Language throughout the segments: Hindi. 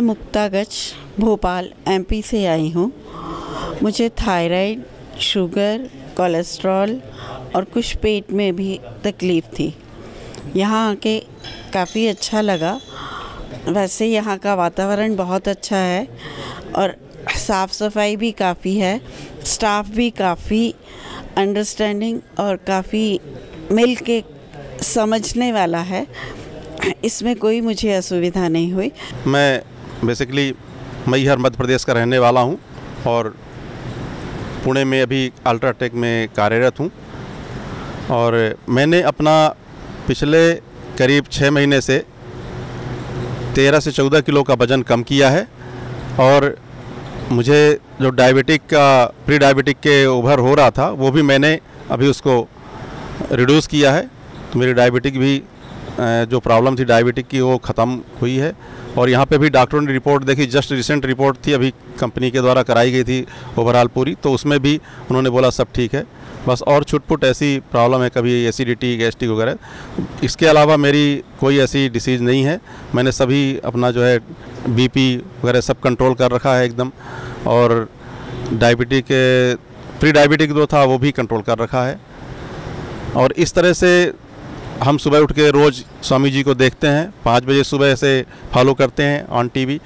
मुक्ता गच भोपाल एमपी से आई हूँ। मुझे थायराइड, शुगर, कोलेस्ट्रॉल और कुछ पेट में भी तकलीफ़ थी। यहाँ आके काफ़ी अच्छा लगा। वैसे यहाँ का वातावरण बहुत अच्छा है और साफ़ सफाई भी काफ़ी है। स्टाफ भी काफ़ी अंडरस्टैंडिंग और काफ़ी मिल के समझने वाला है। इसमें कोई मुझे असुविधा नहीं हुई। मैं बेसिकली मैहर मध्य प्रदेश का रहने वाला हूँ और पुणे में अभी अल्ट्राटेक में कार्यरत हूँ। और मैंने अपना पिछले करीब 6 महीने से 13 से 14 किलो का वज़न कम किया है। और मुझे जो डायबिटिक का प्री डायबिटिक के उभर हो रहा था वो भी मैंने अभी उसको रिड्यूस किया है। तो मेरी डायबिटिक भी जो प्रॉब्लम थी डायबिटिक की वो ख़त्म हुई है। और यहाँ पे भी डॉक्टरों ने रिपोर्ट देखी, जस्ट रिसेंट रिपोर्ट थी, अभी कंपनी के द्वारा कराई गई थी ओवरऑल पूरी, तो उसमें भी उन्होंने बोला सब ठीक है। बस और छुटपुट ऐसी प्रॉब्लम है, कभी एसिडिटी, गैस्ट्रिक वगैरह। इसके अलावा मेरी कोई ऐसी डिसीज़ नहीं है। मैंने सभी अपना जो है बीपी वगैरह सब कंट्रोल कर रखा है एकदम। और डायबिटिक प्री डायबिटिक जो था वो भी कंट्रोल कर रखा है। और इस तरह से हम सुबह उठ के रोज़ स्वामी जी को देखते हैं, 5 बजे सुबह से फॉलो करते हैं ऑन टीवी।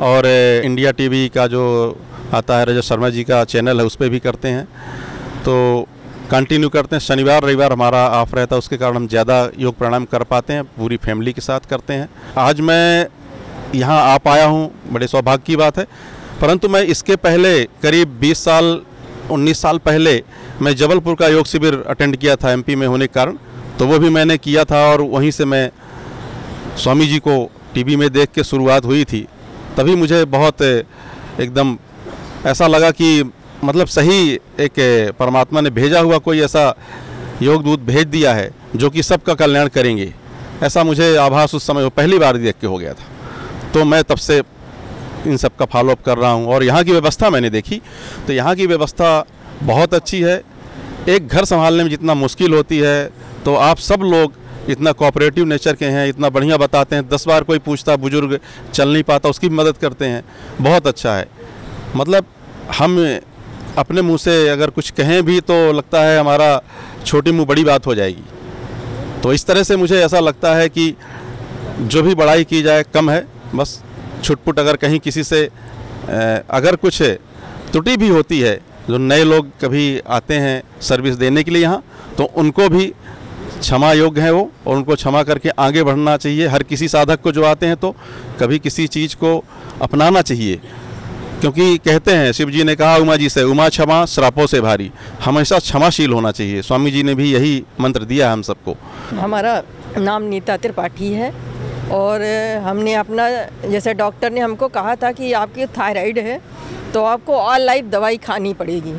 और इंडिया टीवी का जो आता है रजत शर्मा जी का चैनल है उस पर भी करते हैं। तो कंटिन्यू करते हैं। शनिवार रविवार हमारा ऑफ रहता है, उसके कारण हम ज़्यादा योग प्राणायाम कर पाते हैं, पूरी फैमिली के साथ करते हैं। आज मैं यहाँ आ पाया हूँ, बड़े सौभाग्य की बात है। परंतु मैं इसके पहले करीब 19 साल पहले मैं जबलपुर का योग शिविर अटेंड किया था एमपी में होने के कारण। तो वो भी मैंने किया था और वहीं से मैं स्वामी जी को टीवी में देख के शुरुआत हुई थी। तभी मुझे बहुत एकदम ऐसा लगा कि मतलब सही एक परमात्मा ने भेजा हुआ कोई ऐसा योग दूत भेज दिया है जो कि सबका कल्याण करेंगे। ऐसा मुझे आभास उस समय पहली बार देख के हो गया था। तो मैं तब से इन सब का फॉलोअप कर रहा हूँ। और यहाँ की व्यवस्था मैंने देखी तो यहाँ की व्यवस्था बहुत अच्छी है। एक घर संभालने में जितना मुश्किल होती है तो आप सब लोग इतना कोऑपरेटिव नेचर के हैं, इतना बढ़िया बताते हैं। 10 बार कोई पूछता, बुजुर्ग चल नहीं पाता, उसकी भी मदद करते हैं। बहुत अच्छा है। मतलब हम अपने मुंह से अगर कुछ कहें भी तो लगता है हमारा छोटी मुंह बड़ी बात हो जाएगी। तो इस तरह से मुझे ऐसा लगता है कि जो भी बड़ाई की जाए कम है। बस छुटपुट अगर कहीं किसी से अगर कुछ त्रुटि भी होती है, जो नए लोग कभी आते हैं सर्विस देने के लिए यहाँ, तो उनको भी क्षमा योग्य है वो, और उनको क्षमा करके आगे बढ़ना चाहिए। हर किसी साधक को जो आते हैं तो कभी किसी चीज़ को अपनाना चाहिए, क्योंकि कहते हैं शिव जी ने कहा उमा जी से, उमा क्षमा श्रापों से भारी। हमेशा क्षमाशील होना चाहिए। स्वामी जी ने भी यही मंत्र दिया है हम सबको। हमारा नाम नीता त्रिपाठी है और हमने अपना, जैसे डॉक्टर ने हमको कहा था कि आपकी थायराइड है तो आपको ऑल लाइफ दवाई खानी पड़ेगी,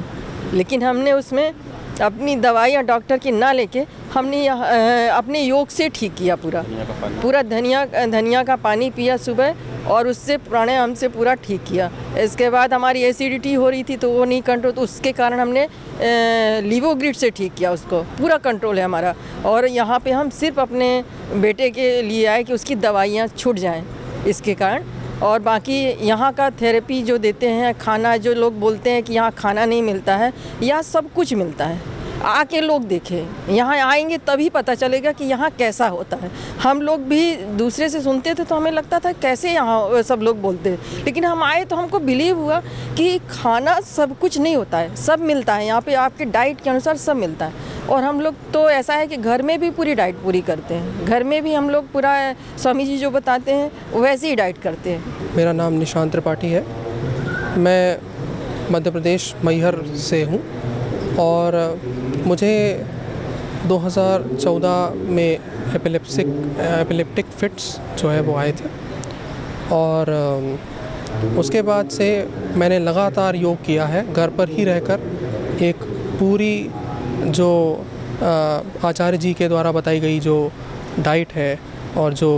लेकिन हमने उसमें अपनी दवाइयाँ डॉक्टर की ना लेके हमने अपने योग से ठीक किया। पूरा धनिया का पानी पिया सुबह और उससे प्राणायाम से पूरा ठीक किया। इसके बाद हमारी एसिडिटी हो रही थी तो वो नहीं कंट्रोल, तो उसके कारण हमने लिवोग्रिड से ठीक किया, उसको पूरा कंट्रोल है हमारा। और यहाँ पे हम सिर्फ अपने बेटे के लिए आए कि उसकी दवाइयाँ छूट जाएँ इसके कारण। और बाकी यहाँ का थेरेपी जो देते हैं, खाना जो लोग बोलते हैं कि यहाँ खाना नहीं मिलता है, यहाँ सब कुछ मिलता है। आके लोग देखें, यहाँ आएंगे तभी पता चलेगा कि यहाँ कैसा होता है। हम लोग भी दूसरे से सुनते थे तो हमें लगता था कैसे यहाँ सब लोग बोलते हैं, लेकिन हम आए तो हमको बिलीव हुआ कि खाना सब कुछ नहीं होता है, सब मिलता है यहाँ पे, आपके डाइट के अनुसार सब मिलता है। और हम लोग तो ऐसा है कि घर में भी पूरी डाइट पूरी करते हैं। घर में भी हम लोग पूरा स्वामी जी जो बताते हैं वैसे ही डाइट करते हैं। मेरा नाम निशांत त्रिपाठी है। मैं मध्य प्रदेश मैहर से हूँ और मुझे 2014 में एपिलेप्टिक फिट्स जो है वो आए थे। और उसके बाद से मैंने लगातार योग किया है, घर पर ही रहकर। एक पूरी जो आचार्य जी के द्वारा बताई गई जो डाइट है और जो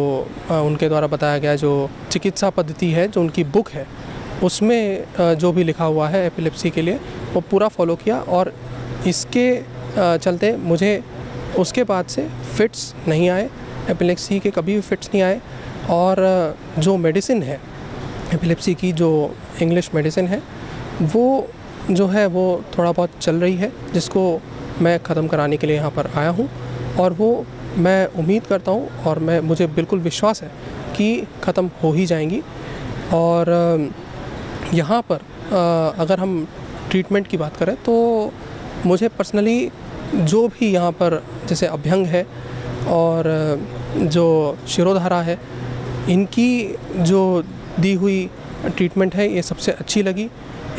उनके द्वारा बताया गया जो चिकित्सा पद्धति है, जो उनकी बुक है, उसमें जो भी लिखा हुआ है एपिलेप्सी के लिए, वो पूरा फॉलो किया। और इसके चलते मुझे उसके बाद से फिट्स नहीं आए, एपिलेप्सी के कभी भी फिट्स नहीं आए। और जो मेडिसिन है एपिलेप्सी की जो इंग्लिश मेडिसिन है वो जो है वो थोड़ा बहुत चल रही है, जिसको मैं ख़त्म कराने के लिए यहाँ पर आया हूँ। और वो मैं उम्मीद करता हूँ और मुझे बिल्कुल विश्वास है कि ख़त्म हो ही जाएंगी। और यहाँ पर अगर हम ट्रीटमेंट की बात करें तो मुझे पर्सनली जो भी यहाँ पर जैसे अभ्यंग है और जो शिरोधारा है, इनकी जो दी हुई ट्रीटमेंट है ये सबसे अच्छी लगी।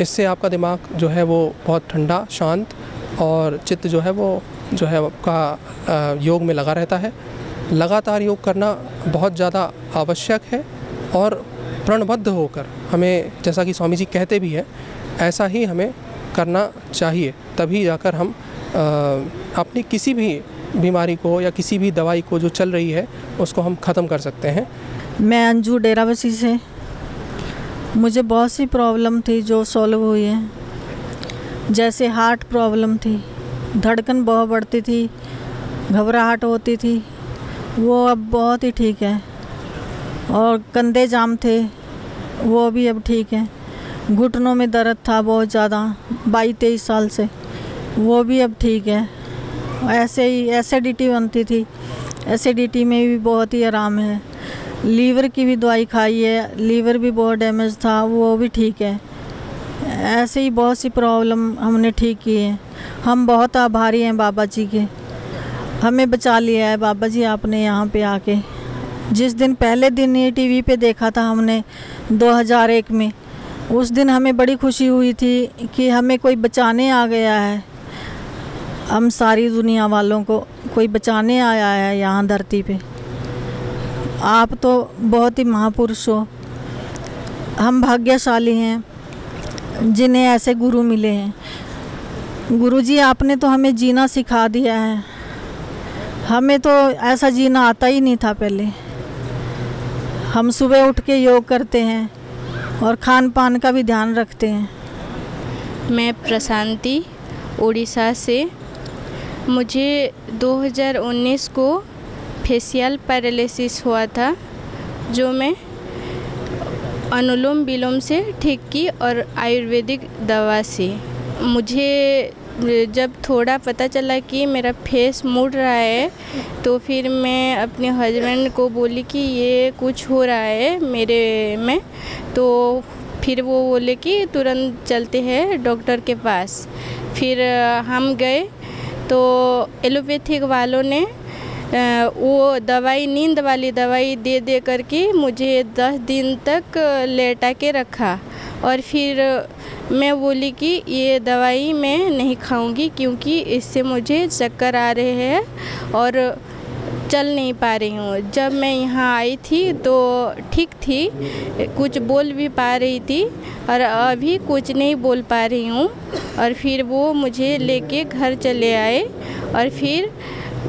इससे आपका दिमाग जो है वो बहुत ठंडा, शांत और चित्त जो है आपका योग में लगा रहता है। लगातार योग करना बहुत ज़्यादा आवश्यक है और प्रणबद्ध होकर हमें, जैसा कि स्वामी जी कहते भी हैं, ऐसा ही हमें करना चाहिए। तभी जाकर हम अपनी किसी भी बीमारी को या किसी भी दवाई को जो चल रही है उसको हम ख़त्म कर सकते हैं। मैं अंजू डेराबस्सी से, मुझे बहुत सी प्रॉब्लम थी जो सॉल्व हुई है। जैसे हार्ट प्रॉब्लम थी, धड़कन बहुत बढ़ती थी, घबराहट होती थी, वो अब बहुत ही ठीक है। और कंधे जाम थे, वो भी अब ठीक है। घुटनों में दर्द था बहुत ज़्यादा 22-23 साल से, वो भी अब ठीक है। ऐसे ही एसिडिटी बनती थी, एसिडिटी में भी बहुत ही आराम है। लीवर की भी दवाई खाई है, लीवर भी बहुत डैमेज था, वो भी ठीक है। ऐसे ही बहुत सी प्रॉब्लम हमने ठीक की है। हम बहुत आभारी हैं बाबा जी के, हमें बचा लिया है बाबा जी आपने यहाँ पे आके। जिस दिन पहले दिन ये टीवी पे देखा था हमने 2001 में, उस दिन हमें बड़ी खुशी हुई थी कि हमें कोई बचाने आ गया है। हम सारी दुनिया वालों को कोई बचाने आया है यहाँ धरती पे। आप तो बहुत ही महापुरुष हो। हम भाग्यशाली हैं जिन्हें ऐसे गुरु मिले हैं। गुरुजी आपने तो हमें जीना सिखा दिया है। हमें तो ऐसा जीना आता ही नहीं था पहले। हम सुबह उठ के योग करते हैं और खान पान का भी ध्यान रखते हैं। मैं प्रशांति उड़ीसा से, मुझे 2019 को फेशियल पैरालिसिस हुआ था, जो मैं अनुलोम विलोम से ठीक की और आयुर्वेदिक दवा से। मुझे जब थोड़ा पता चला कि मेरा फेस मुड़ रहा है तो फिर मैं अपने हस्बैंड को बोली कि ये कुछ हो रहा है मेरे में। तो फिर वो बोले कि तुरंत चलते हैं डॉक्टर के पास। फिर हम गए तो एलोपैथिक वालों ने वो दवाई, नींद वाली दवाई दे करके मुझे 10 दिन तक लेटा के रखा। और फिर मैं बोली कि ये दवाई मैं नहीं खाऊंगी क्योंकि इससे मुझे चक्कर आ रहे हैं और चल नहीं पा रही हूँ। जब मैं यहाँ आई थी तो ठीक थी, कुछ बोल भी पा रही थी और अभी कुछ नहीं बोल पा रही हूँ। और फिर वो मुझे लेके घर चले आए और फिर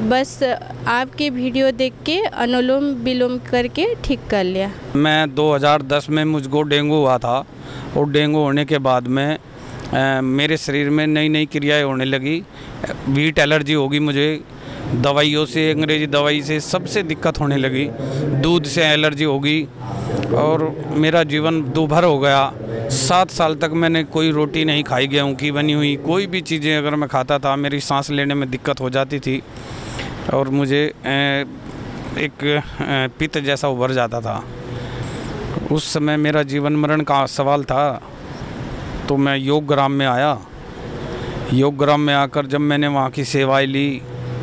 बस आपके वीडियो देख के अनुलोम विलोम करके ठीक कर लिया। मैं 2010 में मुझको डेंगू हुआ था और डेंगू होने के बाद में मेरे शरीर में नई नई क्रियाएं होने लगी। वीट एलर्जी होगी मुझे, दवाइयों से, अंग्रेजी दवाई से सबसे दिक्कत होने लगी। दूध से एलर्जी होगी और मेरा जीवन दूभर हो गया। 7 साल तक मैंने कोई रोटी नहीं खाई, गेहूं की बनी हुई कोई भी चीज़ें अगर मैं खाता था मेरी सांस लेने में दिक्कत हो जाती थी और मुझे एक पित्त जैसा उभर जाता था। उस समय मेरा जीवन मरण का सवाल था। तो मैं योगग्राम में आया। योगग्राम में आकर जब मैंने वहाँ की सेवाएं ली,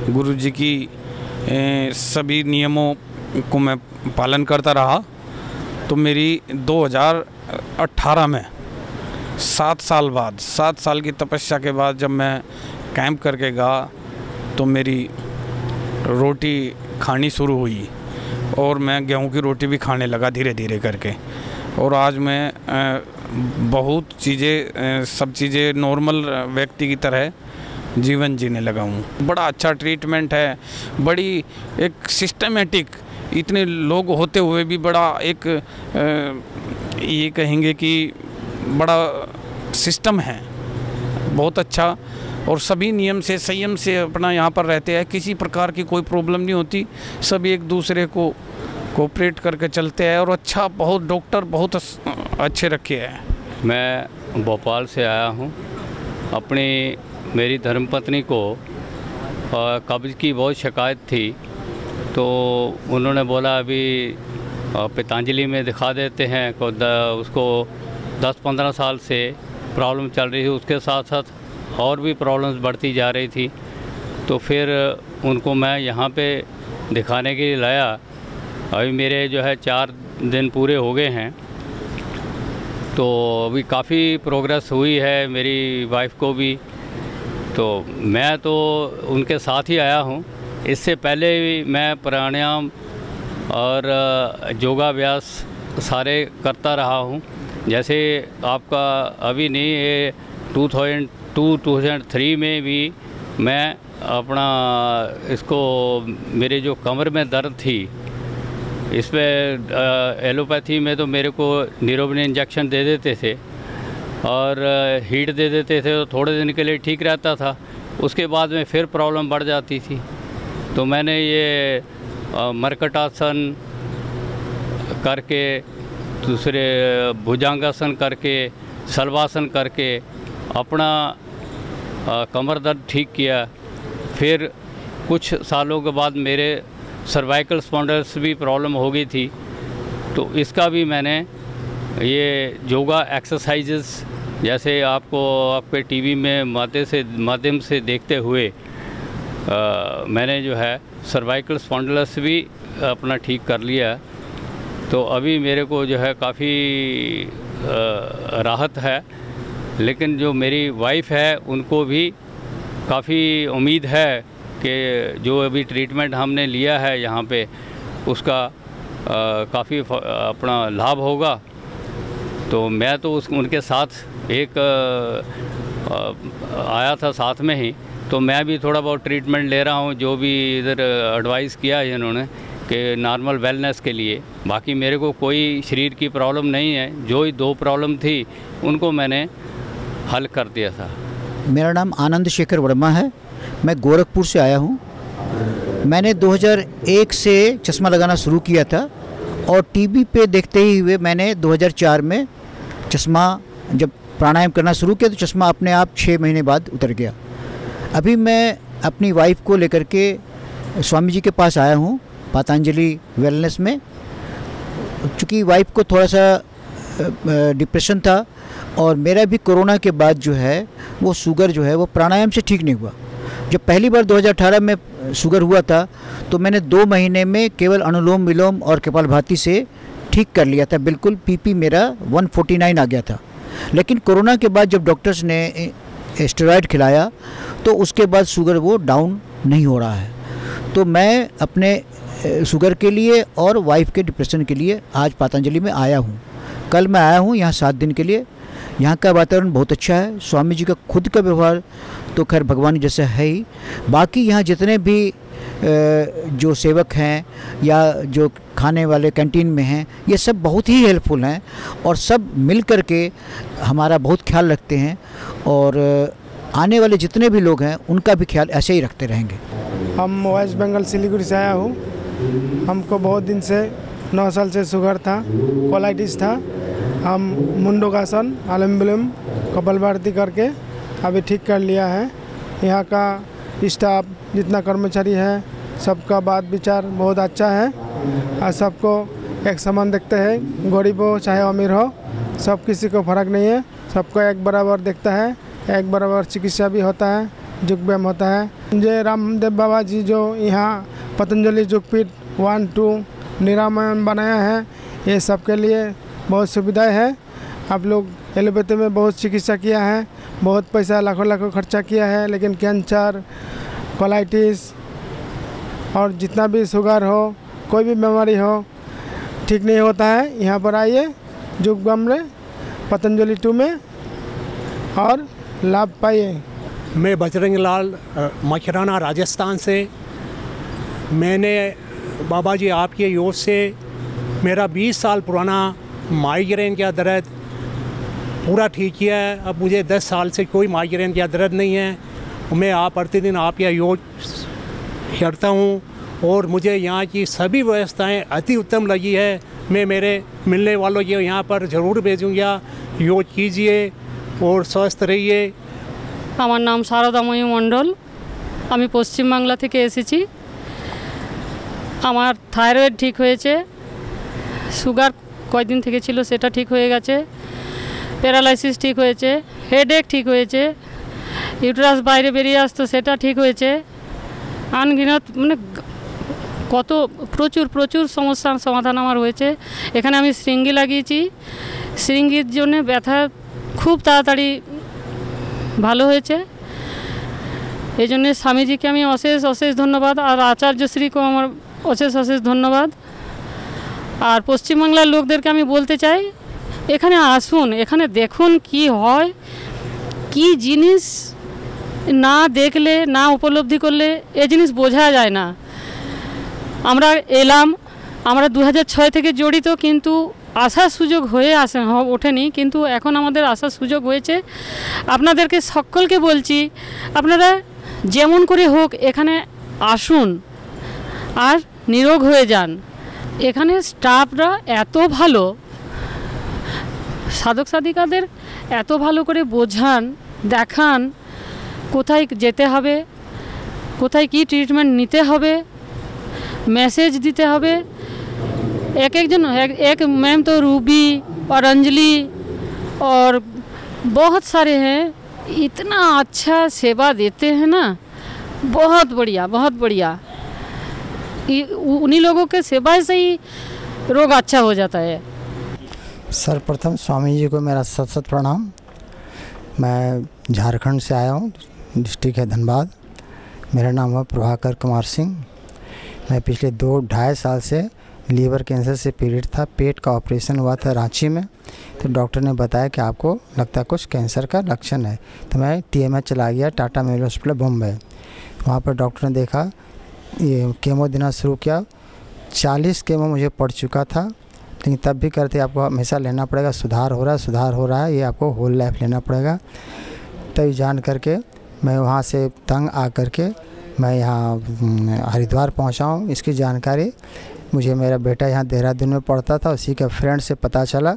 गुरुजी की सभी नियमों को मैं पालन करता रहा, तो मेरी 2018 में 7 साल बाद, 7 साल की तपस्या के बाद जब मैं कैंप करके गया तो मेरी रोटी खानी शुरू हुई और मैं गेहूं की रोटी भी खाने लगा धीरे धीरे करके। और आज मैं बहुत चीज़ें, सब चीज़ें नॉर्मल व्यक्ति की तरह जीवन जीने लगा हूँ। बड़ा अच्छा ट्रीटमेंट है, बड़ी एक सिस्टमेटिक, इतने लोग होते हुए भी बड़ा एक ये कहेंगे कि बड़ा सिस्टम है, बहुत अच्छा। और सभी नियम से, संयम से अपना यहाँ पर रहते हैं। किसी प्रकार की कोई प्रॉब्लम नहीं होती। सभी एक दूसरे को कोऑपरेट करके चलते हैं और अच्छा बहुत डॉक्टर बहुत अच्छे रखे हैं। मैं भोपाल से आया हूँ। मेरी धर्मपत्नी को कब्ज़ की बहुत शिकायत थी, तो उन्होंने बोला अभी पतंजलि में दिखा देते हैं। उसको 10-15 साल से प्रॉब्लम चल रही थी, उसके साथ साथ और भी प्रॉब्लम्स बढ़ती जा रही थी। तो फिर उनको मैं यहाँ पे दिखाने के लिए लाया। अभी मेरे जो है 4 दिन पूरे हो गए हैं, तो अभी काफ़ी प्रोग्रेस हुई है मेरी वाइफ को भी। तो मैं तो उनके साथ ही आया हूँ। इससे पहले भी मैं प्राणायाम और योगाभ्यास सारे करता रहा हूँ। जैसे आपका अभी नहीं, ये 2003 में भी मैं अपना इसको, मेरे जो कमर में दर्द थी, इसमें एलोपैथी में तो मेरे को न्यूरोबिन इंजेक्शन दे देते थे और हीट दे देते थे, तो थोड़े दिन के लिए ठीक रहता था। उसके बाद में फिर प्रॉब्लम बढ़ जाती थी। तो मैंने ये मरकटासन करके, दूसरे भुजंगासन करके, शलवासन करके अपना कमर दर्द ठीक किया। फिर कुछ सालों के बाद मेरे सर्वाइकल स्पॉन्डिलोसिस भी प्रॉब्लम हो गई थी, तो इसका भी मैंने ये योगा एक्सरसाइजेस, जैसे आपको आपके टीवी में माध्यम से देखते हुए मैंने जो है सर्वाइकल स्पॉन्डिलोसिस भी अपना ठीक कर लिया। तो अभी मेरे को जो है काफ़ी राहत है। लेकिन जो मेरी वाइफ है उनको भी काफ़ी उम्मीद है कि जो अभी ट्रीटमेंट हमने लिया है यहाँ पे, उसका काफ़ी अपना लाभ होगा। तो मैं तो उनके साथ एक आया था साथ में ही, तो मैं भी थोड़ा बहुत ट्रीटमेंट ले रहा हूँ, जो भी इधर एडवाइस किया है इन्होंने कि नॉर्मल वेलनेस के लिए। बाकी मेरे को कोई शरीर की प्रॉब्लम नहीं है। जो ही 2 प्रॉब्लम थी उनको मैंने हल कर दिया था। मेरा नाम आनंद शेखर वर्मा है। मैं गोरखपुर से आया हूँ। मैंने 2001 से चश्मा लगाना शुरू किया था और टीवी पे देखते ही हुए मैंने 2004 में चश्मा, जब प्राणायाम करना शुरू किया तो चश्मा अपने आप 6 महीने बाद उतर गया। अभी मैं अपनी वाइफ को लेकर के स्वामी जी के पास आया हूँ पतंजलि वेलनेस में। चूँकि वाइफ को थोड़ा सा डिप्रेशन था और मेरा भी कोरोना के बाद जो है वो शुगर जो है वो प्राणायाम से ठीक नहीं हुआ। जब पहली बार 2018 में शुगर हुआ था तो मैंने 2 महीने में केवल अनुलोम विलोम और कपालभाति से ठीक कर लिया था। बिल्कुल पीपी मेरा 149 आ गया था। लेकिन कोरोना के बाद जब डॉक्टर्स ने स्टेरॉइड खिलाया तो उसके बाद शुगर वो डाउन नहीं हो रहा है। तो मैं अपने शुगर के लिए और वाइफ के डिप्रेशन के लिए आज पतंजलि में आया हूँ। कल मैं आया हूँ यहाँ 7 दिन के लिए। यहाँ का वातावरण बहुत अच्छा है। स्वामी जी का खुद का व्यवहार तो खैर भगवान जैसा है ही। बाकी यहाँ जितने भी जो सेवक हैं या जो खाने वाले कैंटीन में हैं, ये सब बहुत ही हेल्पफुल हैं और सब मिल कर के हमारा बहुत ख्याल रखते हैं और आने वाले जितने भी लोग हैं उनका भी ख्याल ऐसे ही रखते रहेंगे। हम वेस्ट बंगाल सिलीगुड़ी से आया हूँ। हमको बहुत दिन से 9 साल से शुगर था, कोलाइटिस था। हम मुंडकासन, अनुलोम विलोम, कपालभाति करके अभी ठीक कर लिया है। यहाँ का स्टाफ जितना कर्मचारी है सबका बात विचार बहुत अच्छा है और सबको एक समान देखते हैं। गरीब हो चाहे अमीर हो, सब किसी को फ़र्क नहीं है। सबको एक बराबर देखता है, एक बराबर चिकित्सा भी होता है, योग व्यायाम होता है। जय रामदेव बाबा जी जो यहाँ पतंजलि योगपीठ 1-2 निरामयम बनाया है, ये सबके लिए बहुत सुविधाएं है। आप लोग एलोपैथी में बहुत चिकित्सा किया है, बहुत पैसा लाखों खर्चा किया है, लेकिन कैंसर, कोलाइटिस और जितना भी शुगर हो, कोई भी बीमारी हो, ठीक नहीं होता है। यहाँ पर आइए योग व्यायाम में पतंजलि 2 में और लाभ पाइए। मैं बजरंग लाल मखराना राजस्थान से। मैंने बाबा जी आपके योग से मेरा 20 साल पुराना माइग्रेन का दर्द पूरा ठीक किया है। अब मुझे 10 साल से कोई माइग्रेन का दर्द नहीं है। मैं प्रतिदिन आपका योग करता हूँ और मुझे यहाँ की सभी व्यवस्थाएं अति उत्तम लगी है। मैं मेरे मिलने वालों को यहाँ पर ज़रूर भेजूँगा। योग कीजिए और स्वस्थ रहिए। আমার নাম শারদাময়ী মণ্ডল, আমি পশ্চিমবাংলা থেকে এসেছি। আমার থাইরয়েড ঠিক হয়েছে, সুগার কয়েকদিন থেকে ছিল সেটা ঠিক হয়ে গেছে, প্যারালাইসিস ঠিক হয়েছে, হেডেক ঠিক হয়েছে, ইউটেরাস বাইরে বেরিয়ে আসতো সেটা ঠিক হয়েছে। আনগিনত মানে কত প্রচুর প্রচুর সমস্যার সমাধান আমার হয়েছে। এখানে আমি শৃঙ্গি লাগিয়েছি, শৃঙ্গির জন্য ব্যথা খুব তাড়াতাড়ি ভালো হয়েছে। এই জন্যে স্বামীজিকে আমি অশেষ অশেষ ধন্যবাদ, আর আচার্যশ্রীকেও আমার অশেষ অশেষ ধন্যবাদ। আর পশ্চিমবাংলার লোকদেরকে আমি বলতে চাই, এখানে আসুন, এখানে দেখুন কি হয়, কি জিনিস না দেখলে না উপলব্ধি করলে এই জিনিস বোঝা যায় না। আমরা এলাম, আমরা 2006 থেকে জড়িত, কিন্তু আসার সুযোগ হয়ে ওঠেনি, কিন্তু এখন আমাদের আসার সুযোগ হয়েছে। আপনাদেরকে সকলকে বলছি, আপনারা যেমন করে হোক এখানে আসুন আর নিরোগ হয়ে যান। এখানে স্টাফরা এত ভালো, সাধক সাধিকাদের এত ভালো করে বোঝান, দেখান কোথায় যেতে হবে, কোথায় কি ট্রিটমেন্ট নিতে হবে, मैसेज देते হবে। एक एक जन एक मैम तो रूबी और अंजलि और बहुत सारे हैं, इतना अच्छा सेवा देते हैं ना, बहुत बढ़िया बहुत बढ़िया। उन्हीं लोगों के सेवा से ही रोग अच्छा हो जाता है। सर्वप्रथम स्वामी जी को मेरा सत सत प्रणाम। मैं झारखंड से आया हूँ, डिस्ट्रिक्ट है धनबाद। मेरा नाम है प्रभाकर कुमार सिंह। मैं पिछले 2-2.5 साल से लीवर कैंसर से पीड़ित था। पेट का ऑपरेशन हुआ था रांची में, तो डॉक्टर ने बताया कि आपको लगता है कुछ कैंसर का लक्षण है। तो मैं TMH चला गया, टाटा मेमोरियल हॉस्पिटल बॉम्बे। वहाँ पर डॉक्टर ने देखा, ये केमो देना शुरू किया। 40 केमो मुझे पड़ चुका था, लेकिन तब भी करते आपको हमेशा लेना पड़ेगा, सुधार हो रहा है सुधार हो रहा है, ये आपको होल लाइफ लेना पड़ेगा। तभी जान करके मैं वहाँ से तंग आ करके मैं यहाँ हरिद्वार पहुँचा हूँ। इसकी जानकारी मुझे मेरा बेटा यहाँ देहरादून में पढ़ता था, उसी के फ्रेंड से पता चला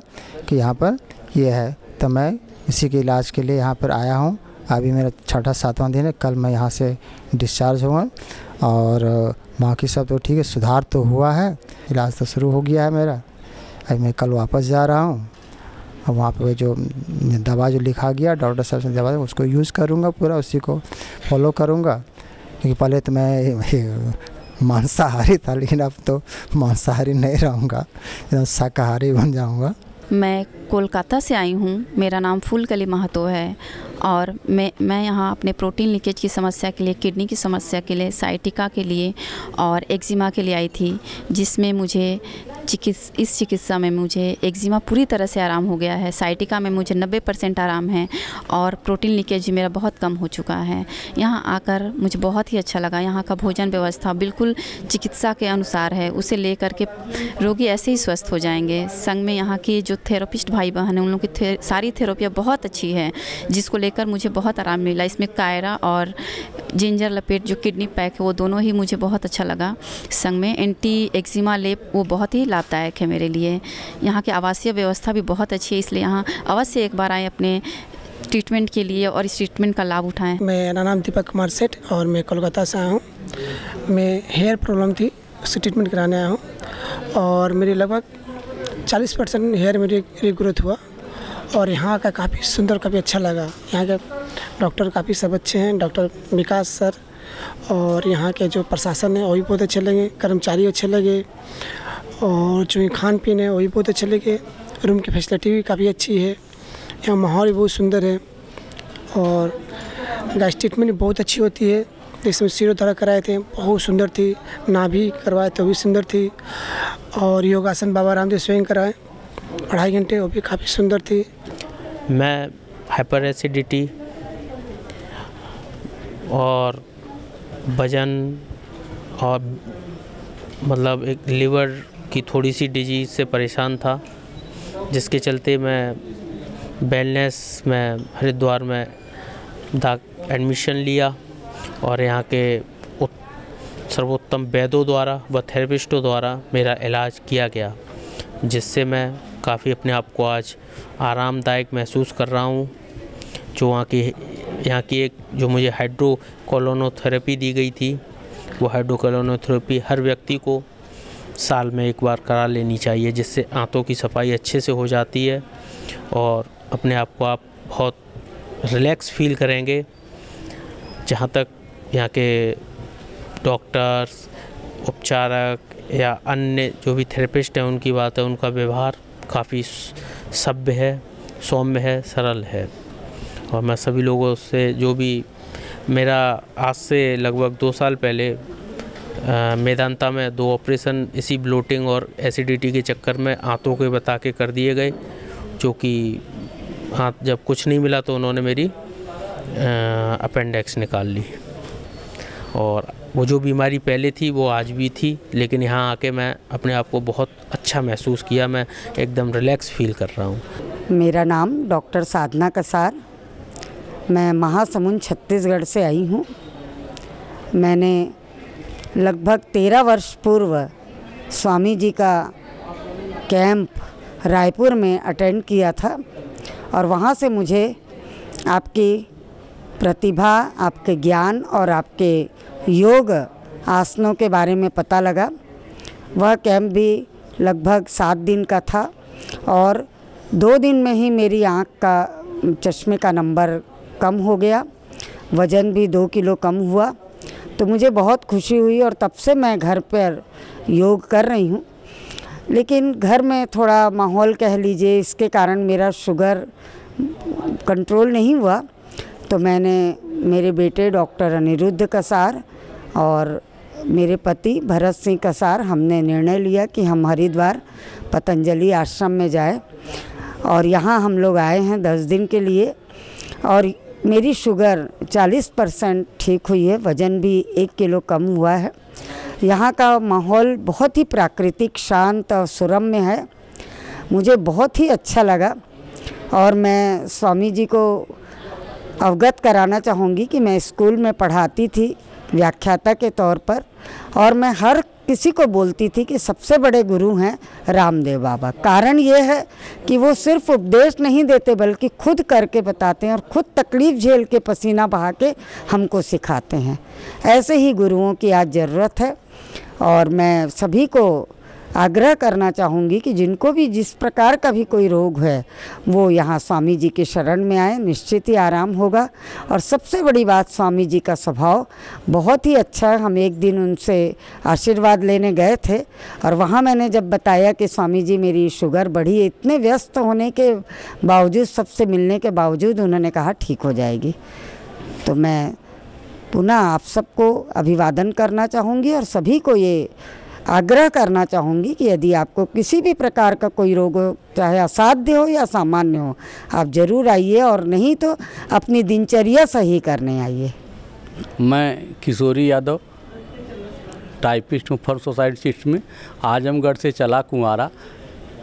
कि यहाँ पर ये है, तो मैं इसी के इलाज के लिए यहाँ पर आया हूँ। अभी मेरा 6वां-7वां दिन है, कल मैं यहाँ से डिस्चार्ज हुआ और बाकी सब तो ठीक है, सुधार तो हुआ है, इलाज तो शुरू हो गया है मेरा। अभी मैं कल वापस जा रहा हूँ और वहाँ पे जो दवा जो लिखा गया डॉक्टर साहब से दवा, उसको यूज़ करूँगा पूरा, उसी को फॉलो करूँगा। क्योंकि पहले तो मैं मांसाहारी था, लेकिन अब तो मांसाहारी नहीं रहूँगा, एकदम शाकाहारी बन जाऊँगा। मैं कोलकाता से आई हूँ, मेरा नाम फूलकली महतो है और मैं यहाँ अपने प्रोटीन लीकेज की समस्या के लिए, किडनी की समस्या के लिए, साइटिका के लिए और एक्जिमा के लिए आई थी, जिसमें मुझे इस चिकित्सा में मुझे एक्जिमा पूरी तरह से आराम हो गया है, साइटिका में मुझे 90% आराम है और प्रोटीन लीकेज मेरा बहुत कम हो चुका है। यहाँ आकर मुझे बहुत ही अच्छा लगा। यहाँ का भोजन व्यवस्था बिल्कुल चिकित्सा के अनुसार है, उसे लेकर के रोगी ऐसे ही स्वस्थ हो जाएंगे। संग में यहाँ की जो थेरेपिस्ट भाई बहन हैं, उन लोगों की सारी थेरेपियाँ बहुत अच्छी है, जिसको लेकर मुझे बहुत आराम मिला। इसमें कायरा और जिंजर लपेट जो किडनी पैक है, वो दोनों ही मुझे बहुत अच्छा लगा। संग में एंटी एक्जिमा लेप, वो बहुत ही लाभदायक है मेरे लिए। यहाँ की आवासीय व्यवस्था भी बहुत अच्छी है, इसलिए यहाँ अवश्य एक बार आए अपने ट्रीटमेंट के लिए और इस ट्रीटमेंट का लाभ उठाएं। मेरा नाम दीपक कुमार सेठ और मैं कोलकाता से आया हूँ। मैं हेयर प्रॉब्लम थी, उससे ट्रीटमेंट कराने आया हूँ और मेरी लगभग 40% हेयर मेरी रीग्रोथ हुआ और यहाँ का काफ़ी सुंदर, काफ़ी अच्छा लगा। यहाँ के डॉक्टर काफ़ी सब अच्छे हैं, डॉक्टर विकास सर, और यहाँ के जो प्रशासन है वो भी बहुत अच्छे लगे, कर्मचारी अच्छे लगे और जो खान पीन है वो भी बहुत अच्छे लगे। रूम की फैसिलिटी भी काफ़ी अच्छी है, यहाँ माहौल भी बहुत सुंदर है और गैस ट्रीटमेंट भी बहुत अच्छी होती है। इसमें सिरोधरा कराए थे, बहुत सुंदर थी, नाभि करवाए तो भी सुंदर थी और योगासन बाबा रामदेव स्वयं कराए 2.5 घंटे, वो भी काफ़ी सुंदर थी। मैं हाइपर एसिडिटी और वजन और मतलब एक लीवर की थोड़ी सी डिजीज़ से परेशान था, जिसके चलते मैं वेलनेस में हरिद्वार में एडमिशन लिया और यहाँ के सर्वोत्तम वैद्यों द्वारा व थेरेपिस्टों द्वारा मेरा इलाज किया गया, जिससे मैं काफ़ी अपने आप को आज आरामदायक महसूस कर रहा हूँ। जो यहाँ की एक जो मुझे हाइड्रोकोलोनोथेरेपी दी गई थी, वो हाइड्रोकोलोनोथेरेपी हर व्यक्ति को साल में एक बार करा लेनी चाहिए, जिससे आंतों की सफाई अच्छे से हो जाती है और अपने आप को आप बहुत रिलैक्स फील करेंगे। जहाँ तक यहाँ के डॉक्टर्स, उपचारक या अन्य जो भी थेरेपिस्ट हैं उनकी बात है, उनका व्यवहार काफ़ी सभ्य है, सौम्य है, सरल है। और मैं सभी लोगों से, जो भी मेरा आज से लगभग 2 साल पहले मेदांता में 2 ऑपरेशन इसी ब्लोटिंग और एसिडिटी के चक्कर में आंतों के बता के कर दिए गए, जो कि आंत जब कुछ नहीं मिला तो उन्होंने मेरी अपेंडिक्स निकाल ली। और वो जो बीमारी पहले थी वो आज भी थी, लेकिन यहाँ आके मैं अपने आप को बहुत अच्छा महसूस किया, मैं एकदम रिलैक्स फील कर रहा हूँ। मेरा नाम डॉक्टर साधना कसार, मैं महासमुंद छत्तीसगढ़ से आई हूँ। मैंने लगभग 13 वर्ष पूर्व स्वामी जी का कैंप रायपुर में अटेंड किया था और वहाँ से मुझे आपकी प्रतिभा, आपके ज्ञान और आपके योग आसनों के बारे में पता लगा। वह कैंप भी लगभग 7 दिन का था और 2 दिन में ही मेरी आँख का चश्मे का नंबर कम हो गया, वज़न भी 2 किलो कम हुआ। तो मुझे बहुत खुशी हुई और तब से मैं घर पर योग कर रही हूँ। लेकिन घर में थोड़ा माहौल कह लीजिए, इसके कारण मेरा शुगर कंट्रोल नहीं हुआ। तो मैंने मेरे बेटे डॉक्टर अनिरुद्ध कसार और मेरे पति भरत सिंह कसार, हमने निर्णय लिया कि हम हरिद्वार पतंजलि आश्रम में जाए और यहाँ हम लोग आए हैं 10 दिन के लिए। और मेरी शुगर 40% ठीक हुई है, वज़न भी 1 किलो कम हुआ है। यहाँ का माहौल बहुत ही प्राकृतिक, शांत और सुरम्य है, मुझे बहुत ही अच्छा लगा। और मैं स्वामी जी को अवगत कराना चाहूँगी कि मैं स्कूल में पढ़ाती थी व्याख्याता के तौर पर, और मैं हर किसी को बोलती थी कि सबसे बड़े गुरु हैं रामदेव बाबा। कारण ये है कि वो सिर्फ उपदेश नहीं देते बल्कि खुद करके बताते हैं और खुद तकलीफ़ झेल के पसीना बहा के हमको सिखाते हैं। ऐसे ही गुरुओं की आज ज़रूरत है और मैं सभी को आग्रह करना चाहूँगी कि जिनको भी जिस प्रकार का भी कोई रोग है वो यहाँ स्वामी जी के शरण में आए, निश्चित ही आराम होगा। और सबसे बड़ी बात, स्वामी जी का स्वभाव बहुत ही अच्छा है। हम एक दिन उनसे आशीर्वाद लेने गए थे और वहाँ मैंने जब बताया कि स्वामी जी मेरी शुगर बढ़ी है, इतने व्यस्त होने के बावजूद, सबसे मिलने के बावजूद उन्होंने कहा ठीक हो जाएगी। तो मैं पुनः आप सबको अभिवादन करना चाहूँगी और सभी को ये आग्रह करना चाहूँगी कि यदि आपको किसी भी प्रकार का कोई रोग हो, चाहे असाध्य हो या सामान्य हो, आप ज़रूर आइए और नहीं तो अपनी दिनचर्या सही करने आइए। मैं किशोरी यादव, टाइपिस्ट हूँ फर्स्ट सोसाइटी सिस्ट में। आजमगढ़ से चला कुंवारा,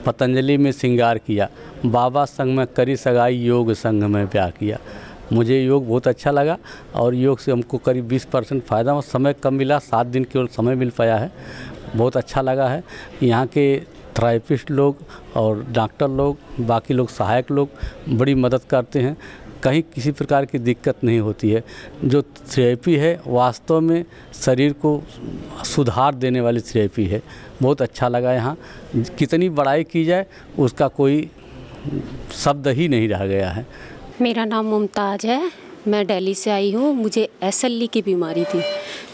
पतंजलि में श्रृंगार किया, बाबा संग में करी सगाई, योग संग में ब्याह किया। मुझे योग बहुत अच्छा लगा और योग से हमको करीब 20% फ़ायदा, समय कम मिला, 7 दिन केवल समय मिल पाया है। बहुत अच्छा लगा है। यहाँ के थेरेपिस्ट लोग और डॉक्टर लोग, बाकी लोग, सहायक लोग बड़ी मदद करते हैं, कहीं किसी प्रकार की दिक्कत नहीं होती है। जो थेरेपी है वास्तव में शरीर को सुधार देने वाली थेरेपी है। बहुत अच्छा लगा। यहाँ कितनी बड़ाई की जाए उसका कोई शब्द ही नहीं रह गया है। मेरा नाम मुमताज़ है, मैं दिल्ली से आई हूँ। मुझे SLE की बीमारी थी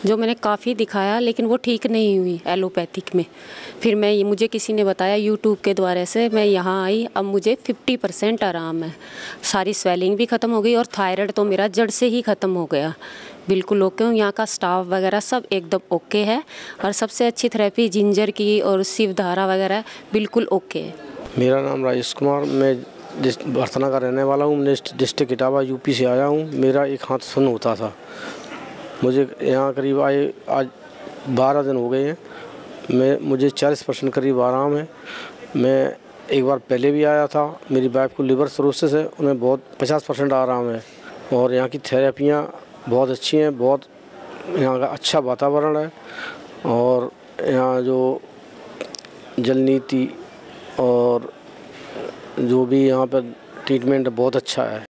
जो मैंने काफ़ी दिखाया लेकिन वो ठीक नहीं हुई एलोपैथिक में। फिर मुझे किसी ने बताया यूट्यूब के द्वारा से, मैं यहाँ आई। अब मुझे 50% आराम है, सारी स्वेलिंग भी ख़त्म हो गई और थायराइड तो मेरा जड़ से ही ख़त्म हो गया। बिल्कुल ओके हूँ। यहाँ का स्टाफ वगैरह सब एकदम ओके है और सबसे अच्छी थेरेपी जिंजर की और शिवधारा वगैरह बिल्कुल ओके है। मेरा नाम राजेश कुमार, मैं बर्थना का रहने वाला हूँ। मैं डिस्ट्रिक्ट इटावा यूपी से आया हूँ। मेरा एक हाथ सुन्न होता था, मुझे यहाँ करीब आए आज 12 दिन हो गए हैं। मुझे 40% करीब आराम है। मैं एक बार पहले भी आया था, मेरी वाइफ को लिवर सिरोसिस है, उन्हें बहुत 50% आराम है। और यहाँ की थेरेपियाँ बहुत अच्छी हैं, बहुत यहाँ का अच्छा वातावरण है और यहाँ जो जल नीति और जो भी यहाँ पर ट्रीटमेंट बहुत अच्छा है।